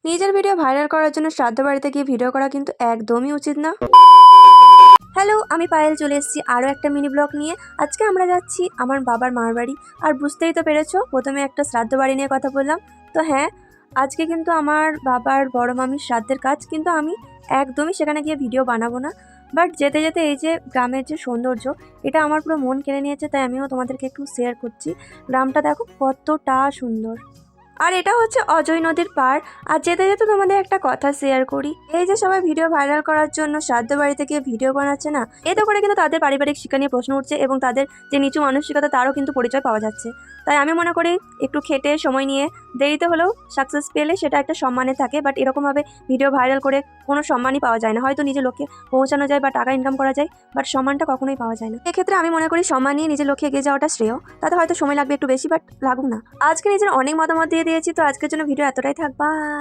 নিজের video viral করার জন্য শ্রাদ্ধ বাড়িতে গিয়ে ভিডিও করা কিন্তু একদমই উচিত না। হ্যালো, আমি পায়েল চলে এসেছি আরও একটা মিনি ব্লগ নিয়ে। আজকে আমরা যাচ্ছি আমার বাবার মার বাড়ি। আর বুঝতেই তো পেরেছো, প্রথমে একটা শ্রাদ্ধ বাড়ি নিয়ে কথা বললাম। তো হ্যাঁ, আজকে কিন্তু আমার বাবার বড় মামির শ্রাদ্ধের কাজ, কিন্তু আমি একদমই সেখানে গিয়ে ভিডিও বানাবো না। বাট যেতে যেতে এই যে গ্রামের যে সৌন্দর্য, এটা আমার পুরো মন কেড়ে নিয়েছে, তাই আমিও তোমাদেরকে একটু শেয়ার করছি। গ্রামটা দেখো কতটা সুন্দর। আর এটা হচ্ছে অজয় নদীর পার। আর যেতে যেতে তোমাদের একটা কথা শেয়ার করি, এই যে সবাই ভিডিও ভাইরাল করার জন্য শ্রাদ্ধ বাড়িতে গিয়ে ভিডিও বানাচ্ছে না, এতে করে কিন্তু তাদের পারিবারিক শিক্ষা নিয়ে প্রশ্ন উঠছে এবং তাদের যে নিচু মানসিকতা তারও কিন্তু পরিচয় পাওয়া যাচ্ছে। তাই আমি মনে করি একটু খেটে সময় নিয়ে দেরিতে হলেও সাকসেস পেলে সেটা একটা সম্মানে থাকে। বাট এরকমভাবে ভিডিও ভাইরাল করে কোনো সম্মানই পাওয়া যায় না। হয়তো নিজের লক্ষ্যে পৌঁছানো যায় বা টাকা ইনকাম করা যায়, বাট সম্মানটা কখনোই পাওয়া যায় না। এক্ষেত্রে আমি মনে করি সম্মান নিয়ে নিজের লক্ষ্যে এগিয়ে যাওয়াটা শ্রেয়। তাতে হয়তো সময় লাগবে একটু বেশি, বাট লাগুক না। আজকে নিজের অনেক মতামত দিয়ে দিয়েছি, তো আজকের জন্য ভিডিও এতটাই থাক। বাই।